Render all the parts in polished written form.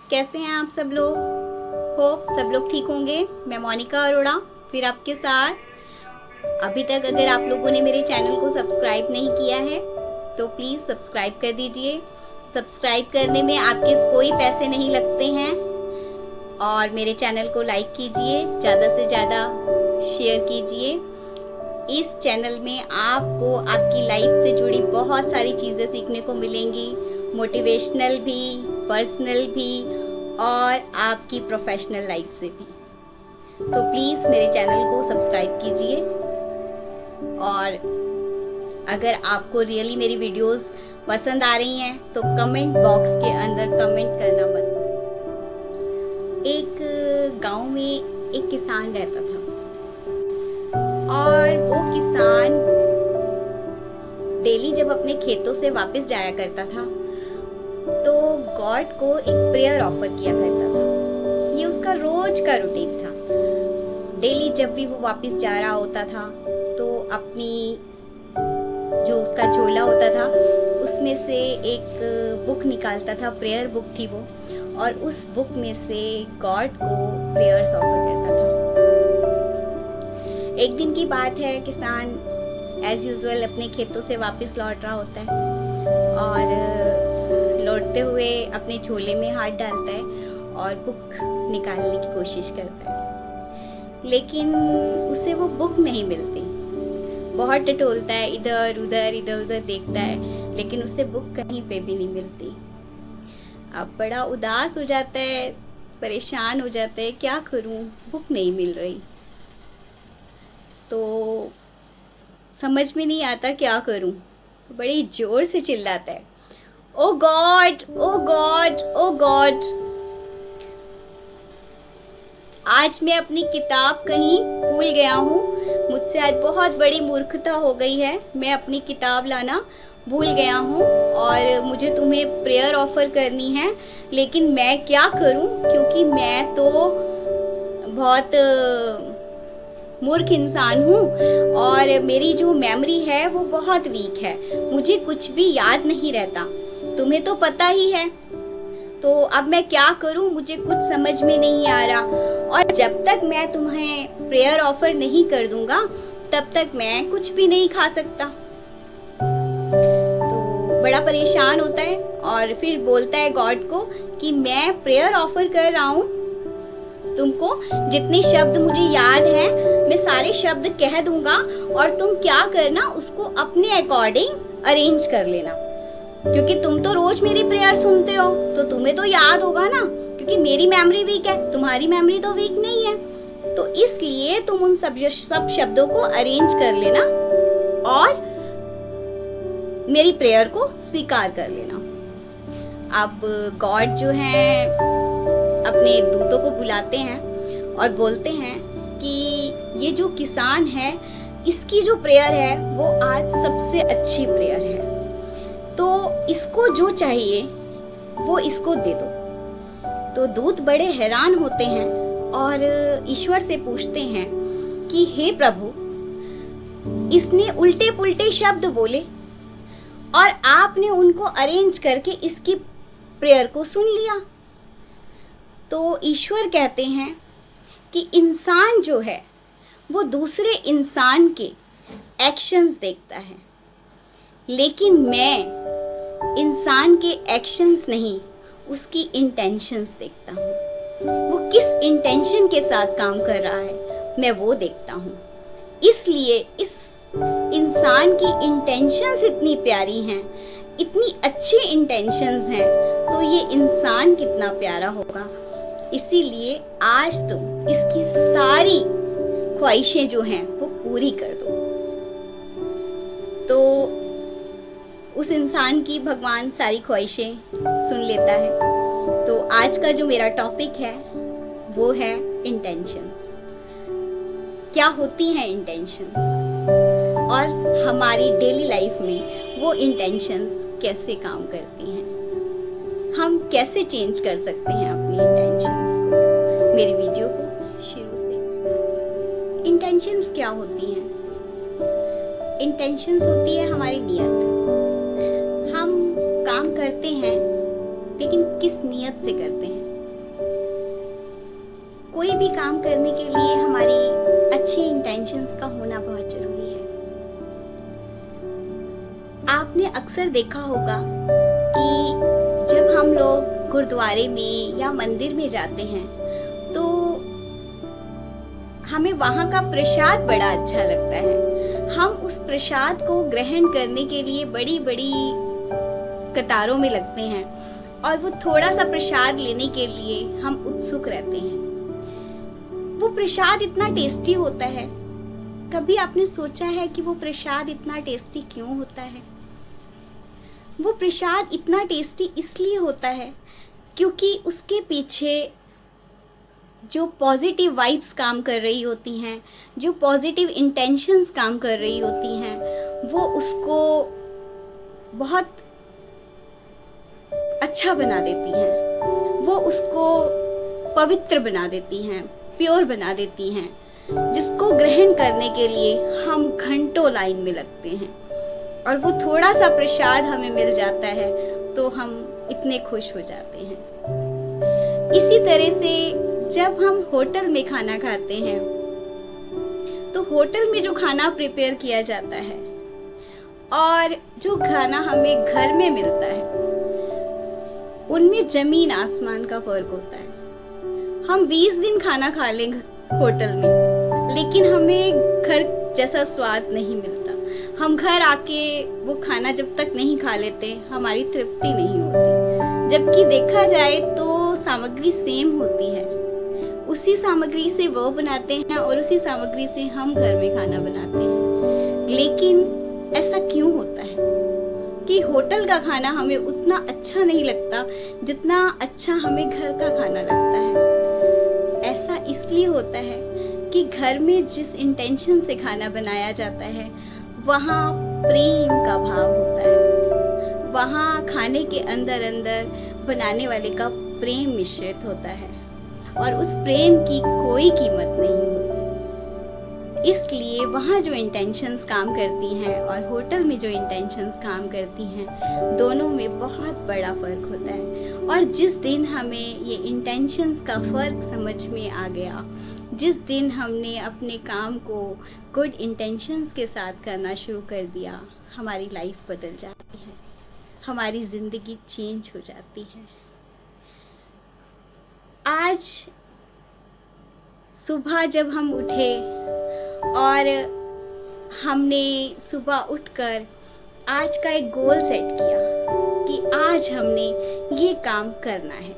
कैसे हैं आप सब लोग? होप सब लोग ठीक होंगे। मैं मोनिका अरोड़ा फिर आपके साथ। अभी तक अगर आप लोगों ने मेरे चैनल को सब्सक्राइब नहीं किया है तो प्लीज़ सब्सक्राइब कर दीजिए। सब्सक्राइब करने में आपके कोई पैसे नहीं लगते हैं और मेरे चैनल को लाइक कीजिए, ज़्यादा से ज़्यादा शेयर कीजिए। इस चैनल में आपको आपकी लाइफ से जुड़ी बहुत सारी चीज़ें सीखने को मिलेंगी, मोटिवेशनल भी, पर्सनल भी और आपकी प्रोफेशनल लाइफ से भी। तो प्लीज़ मेरे चैनल को सब्सक्राइब कीजिए और अगर आपको रियली मेरी वीडियोस पसंद आ रही हैं तो कमेंट बॉक्स के अंदर कमेंट करना मत भूलिए। एक गांव में एक किसान रहता था और वो किसान डेली जब अपने खेतों से वापस जाया करता था तो गॉड को एक प्रेयर ऑफर किया करता था। ये उसका रोज का रूटीन था। डेली जब भी वो वापस जा रहा होता था तो अपनी जो उसका झोला होता था उसमें से एक बुक निकालता था, प्रेयर बुक थी वो, और उस बुक में से गॉड को प्रेयर्स ऑफर करता था। एक दिन की बात है, किसान एज यूजुअल अपने खेतों से वापस लौट रहा होता है और लौटते हुए अपने झोले में हाथ डालता है और बुक निकालने की कोशिश करता है, लेकिन उसे वो बुक नहीं मिलती। बहुत टटोलता है, इधर उधर देखता है, लेकिन उसे बुक कहीं पे भी नहीं मिलती। अब बड़ा उदास हो जाता है, परेशान हो जाता है, क्या करूं, बुक नहीं मिल रही। तो समझ में नहीं आता क्या करूं। तो बड़ी जोर से चिल्लाता है, ओ गॉड, ओ गॉड, ओ गॉड, आज मैं अपनी किताब कहीं भूल गया हूँ। मुझसे आज बहुत बड़ी मूर्खता हो गई है। मैं अपनी किताब लाना भूल गया हूँ और मुझे तुम्हें प्रेयर ऑफर करनी है, लेकिन मैं क्या करूँ क्योंकि मैं तो बहुत मूर्ख इंसान हूँ और मेरी जो मेमोरी है वो बहुत वीक है, मुझे कुछ भी याद नहीं रहता, तुम्हें तो पता ही है। तो अब मैं क्या करूं, मुझे कुछ समझ में नहीं आ रहा, और जब तक मैं तुम्हें प्रेयर ऑफर नहीं कर दूंगा तब तक मैं कुछ भी नहीं खा सकता। तो बड़ा परेशान होता है और फिर बोलता है गॉड को कि मैं प्रेयर ऑफर कर रहा हूँ तुमको, जितने शब्द मुझे याद हैं मैं सारे शब्द कह दूंगा और तुम क्या करना, उसको अपने अकॉर्डिंग अरेंज कर लेना, क्योंकि तुम तो रोज मेरी प्रेयर सुनते हो तो तुम्हें तो याद होगा ना, क्योंकि मेरी मेमोरी वीक है, तुम्हारी मेमोरी तो वीक नहीं है। तो इसलिए तुम उन सब शब्दों को अरेंज कर लेना और मेरी प्रेयर को स्वीकार कर लेना। अब गॉड जो है अपने दूतों को बुलाते हैं और बोलते हैं कि ये जो किसान है इसकी जो प्रेयर है वो आज सबसे अच्छी प्रेयर है, तो इसको जो चाहिए वो इसको दे दो। तो दूत बड़े हैरान होते हैं और ईश्वर से पूछते हैं कि हे प्रभु, इसने उल्टे पुल्टे शब्द बोले और आपने उनको अरेंज करके इसकी प्रेयर को सुन लिया। तो ईश्वर कहते हैं कि इंसान जो है वो दूसरे इंसान के एक्शंस देखता है, लेकिन मैं इंसान के एक्शंस नहीं, उसकी इंटेंशंस देखता हूँ। वो किस इंटेंशन के साथ काम कर रहा है मैं वो देखता हूँ। इसलिए इस इंसान की इंटेंशंस इतनी प्यारी हैं, इतनी अच्छी इंटेंशंस हैं, तो ये इंसान कितना प्यारा होगा। इसीलिए आज तुम इसकी सारी ख्वाहिशें जो हैं वो पूरी कर दो। तो उस इंसान की भगवान सारी ख्वाहिशें सुन लेता है। तो आज का जो मेरा टॉपिक है वो है इंटेंशंस। क्या होती हैं इंटेंशंस और हमारी डेली लाइफ में वो इंटेंशंस कैसे काम करती हैं, हम कैसे चेंज कर सकते हैं अपनी इंटेंशंस को। मेरी वीडियो को शुरू से, इंटेंशंस क्या होती हैं? इंटेंशंस होती है हमारी नियत। हम काम करते हैं लेकिन किस नियत से करते हैं, कोई भी काम करने के लिए हमारी अच्छी इंटेंशंस का होना बहुत जरूरी है। आपने अक्सर देखा होगा कि जब हम लोग गुरुद्वारे में या मंदिर में जाते हैं तो हमें वहाँ का प्रसाद बड़ा अच्छा लगता है। हम उस प्रसाद को ग्रहण करने के लिए बड़ी बड़ी कतारों में लगते हैं और वो थोड़ा सा प्रसाद लेने के लिए हम उत्सुक रहते हैं। वो प्रसाद इतना टेस्टी होता है। कभी आपने सोचा है कि वो प्रसाद इतना टेस्टी क्यों होता है? वो प्रसाद इतना टेस्टी इसलिए होता है क्योंकि उसके पीछे जो पॉजिटिव वाइब्स काम कर रही होती हैं, जो पॉजिटिव इंटेंशंस काम कर रही होती हैं, वो उसको बहुत अच्छा बना देती हैं। वो उसको पवित्र बना देती हैं, प्योर बना देती हैं, जिसको ग्रहण करने के लिए हम घंटों लाइन में लगते हैं। और वो थोड़ा सा प्रसाद हमें मिल जाता है तो हम इतने खुश हो जाते हैं। इसी तरह से जब हम होटल में खाना खाते हैं तो होटल में जो खाना प्रिपेयर किया जाता है और जो खाना हमें घर में मिलता है उनमें जमीन आसमान का फर्क होता है। हम 20 दिन खाना खा लेंगे होटल में, लेकिन हमें घर जैसा स्वाद नहीं मिलता। हम घर आके वो खाना जब तक नहीं खा लेते हमारी तृप्ति नहीं होती। जबकि देखा जाए तो सामग्री सेम होती है, उसी सामग्री से वो बनाते हैं और उसी सामग्री से हम घर में खाना बनाते हैं। लेकिन ऐसा क्यों होता है कि होटल का खाना हमें उतना अच्छा नहीं लगता जितना अच्छा हमें घर का खाना लगता है? ऐसा इसलिए होता है कि घर में जिस इंटेंशन से खाना बनाया जाता है वहाँ प्रेम का भाव होता है। वहाँ खाने के अंदर अंदर बनाने वाले का प्रेम मिश्रित होता है और उस प्रेम की कोई कीमत नहीं होती। इसलिए वहाँ जो इंटेंशंस काम करती हैं और होटल में जो इंटेंशंस काम करती हैं, दोनों में बहुत बड़ा फ़र्क होता है। और जिस दिन हमें ये इंटेंशंस का फ़र्क समझ में आ गया, जिस दिन हमने अपने काम को गुड इंटेंशंस के साथ करना शुरू कर दिया, हमारी लाइफ बदल जाती है, हमारी ज़िंदगी चेंज हो जाती है। आज सुबह जब हम उठे और हमने सुबह उठकर आज का एक गोल सेट किया कि आज हमने ये काम करना है,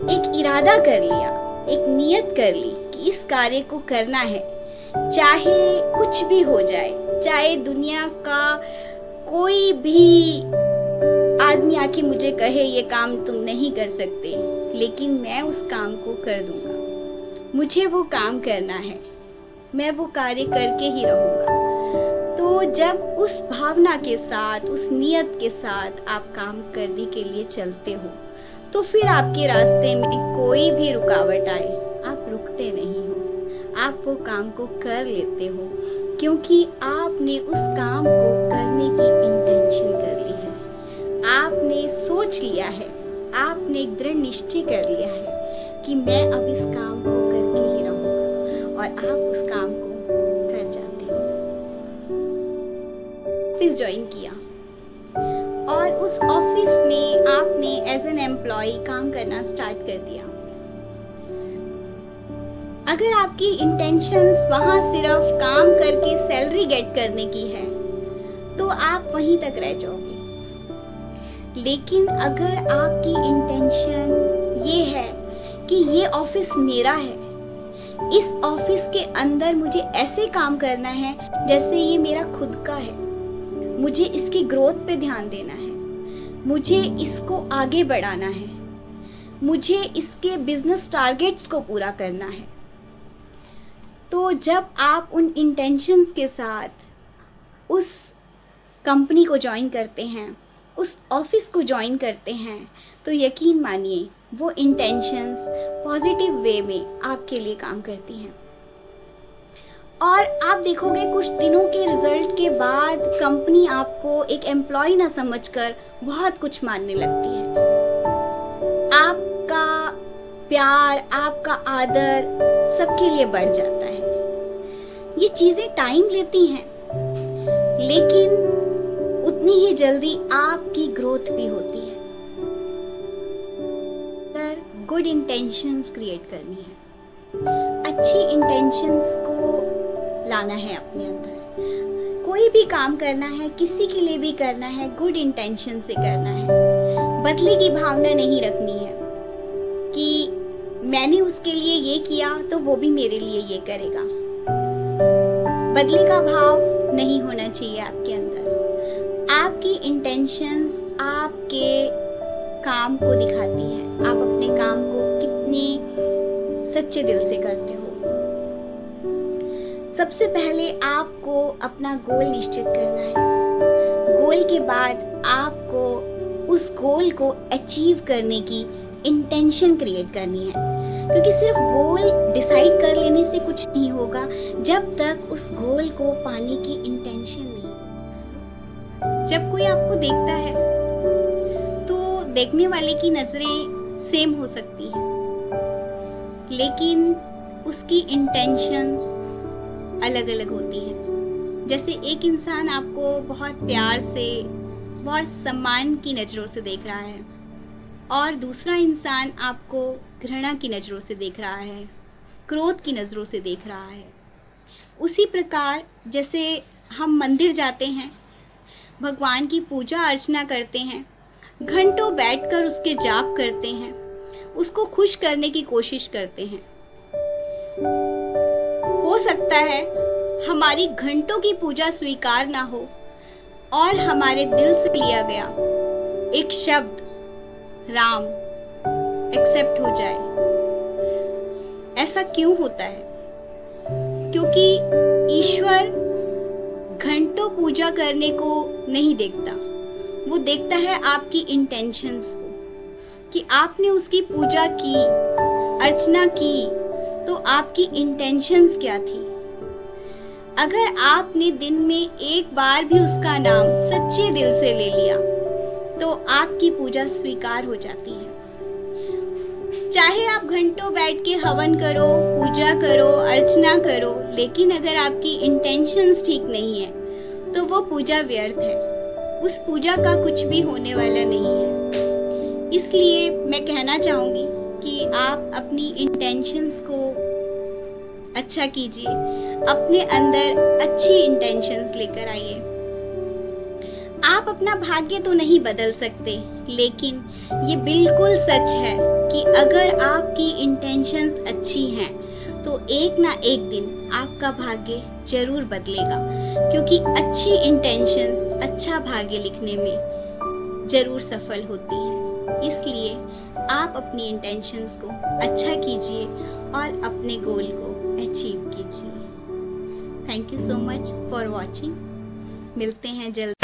एक इरादा कर लिया, एक नियत कर ली कि इस कार्य को करना है, चाहे कुछ भी हो जाए, चाहे दुनिया का कोई भी आदमी आके मुझे कहे ये काम तुम नहीं कर सकते, लेकिन मैं उस काम को कर दूंगा। मुझे वो काम करना है, मैं वो कार्य करके ही रहूंगा। तो जब उस भावना के साथ, उस नियत के साथ आप काम करने के लिए चलते हो तो फिर आपके रास्ते में कोई भी रुकावट आए आप रुकते नहीं हो, आप वो काम को कर लेते हो क्योंकि आपने उस काम को करने की इंटेंशन कर ली है। आपने सोच लिया है, आपने एक दृढ़ निश्चय कर लिया है कि मैं अब इस काम को करके ही रहूंगा और आप उस काम को कर जाते हो। ऑफिस ज्वाइन किया और उस ऑफिस में आपने एज एन एम्प्लॉय काम करना स्टार्ट कर दिया। अगर आपकी इंटेंशंस वहां सिर्फ काम करके सैलरी गेट करने की है तो आप वहीं तक रह जाओगे। लेकिन अगर आपकी इंटेंशन ये है कि ये ऑफिस मेरा है, इस ऑफिस के अंदर मुझे ऐसे काम करना है जैसे ये मेरा खुद का है, मुझे इसकी ग्रोथ पे ध्यान देना है, मुझे इसको आगे बढ़ाना है, मुझे इसके बिजनेस टारगेट्स को पूरा करना है, तो जब आप उन इंटेंशंस के साथ उस कंपनी को ज्वाइन करते हैं, उस ऑफिस को ज्वाइन करते हैं, तो यकीन मानिए वो इंटेंशंस पॉजिटिव वे में आपके लिए काम करती हैं। और आप देखोगे कुछ दिनों के रिजल्ट के बाद कंपनी आपको एक एम्प्लॉय ना समझकर बहुत कुछ मानने लगती है। आपका प्यार, आपका आदर सबके लिए बढ़ जाता है। ये चीजें टाइम लेती हैं, लेकिन उतनी ही जल्दी आपकी ग्रोथ भी होती है। गुड इंटेंशंस क्रिएट करनी है, अच्छी इंटेंशंस को लाना है अपने अंदर। कोई भी काम करना है, किसी के लिए भी करना है, गुड इंटेंशन से करना है। बदले की भावना नहीं रखनी है कि मैंने उसके लिए ये किया तो वो भी मेरे लिए ये करेगा। बदले का भाव नहीं होना चाहिए आपके अंदर। आपकी इंटेंशंस आपके काम को दिखाती है, आप अपने काम को कितने सच्चे दिल से करते हो। सबसे पहले आपको अपना गोल निश्चित करना है। गोल के बाद आपको उस गोल को अचीव करने की इंटेंशन क्रिएट करनी है, क्योंकि सिर्फ गोल डिसाइड कर लेने से कुछ नहीं होगा जब तक उस गोल को पाने की इंटेंशन नहीं। जब कोई आपको देखता है तो देखने वाले की नजरें सेम हो सकती हैं, लेकिन उसकी इंटेंशंस अलग अलग होती हैं। जैसे एक इंसान आपको बहुत प्यार से, बहुत सम्मान की नज़रों से देख रहा है, और दूसरा इंसान आपको घृणा की नज़रों से देख रहा है, क्रोध की नज़रों से देख रहा है। उसी प्रकार जैसे हम मंदिर जाते हैं, भगवान की पूजा अर्चना करते हैं, घंटों बैठकर उसके जाप करते हैं, उसको खुश करने की कोशिश करते हैं। हो सकता है हमारी घंटों की पूजा स्वीकार ना हो और हमारे दिल से लिया गया एक शब्द राम एक्सेप्ट हो जाए। ऐसा क्यों होता है? क्योंकि ईश्वर घंटों पूजा करने को नहीं देखता, वो देखता है आपकी इंटेंशंस को, कि आपने उसकी पूजा की, अर्चना की, तो आपकी इंटेंशंस क्या थी। अगर आपने दिन में एक बार भी उसका नाम सच्चे दिल से ले लिया तो आपकी पूजा स्वीकार हो जाती है। चाहे आप घंटों बैठ के हवन करो, पूजा करो, अर्चना करो, लेकिन अगर आपकी इंटेंशंस ठीक नहीं है तो वो पूजा व्यर्थ है, उस पूजा का कुछ भी होने वाला नहीं है। इसलिए मैं कहना चाहूँगी कि आप अपनी इंटेंशंस को अच्छा कीजिए, अपने अंदर अच्छी इंटेंशंस लेकर आइए। आप अपना भाग्य तो नहीं बदल सकते, लेकिन ये बिल्कुल सच है कि अगर आपकी इंटेंशंस अच्छी हैं तो एक ना एक दिन आपका भाग्य जरूर बदलेगा, क्योंकि अच्छी इंटेंशंस अच्छा भाग्य लिखने में जरूर सफल होती हैं। इसलिए आप अपनी इंटेंशंस को अच्छा कीजिए और अपने गोल को अचीव कीजिए। Thank you so much for watching. मिलते हैं जल्द।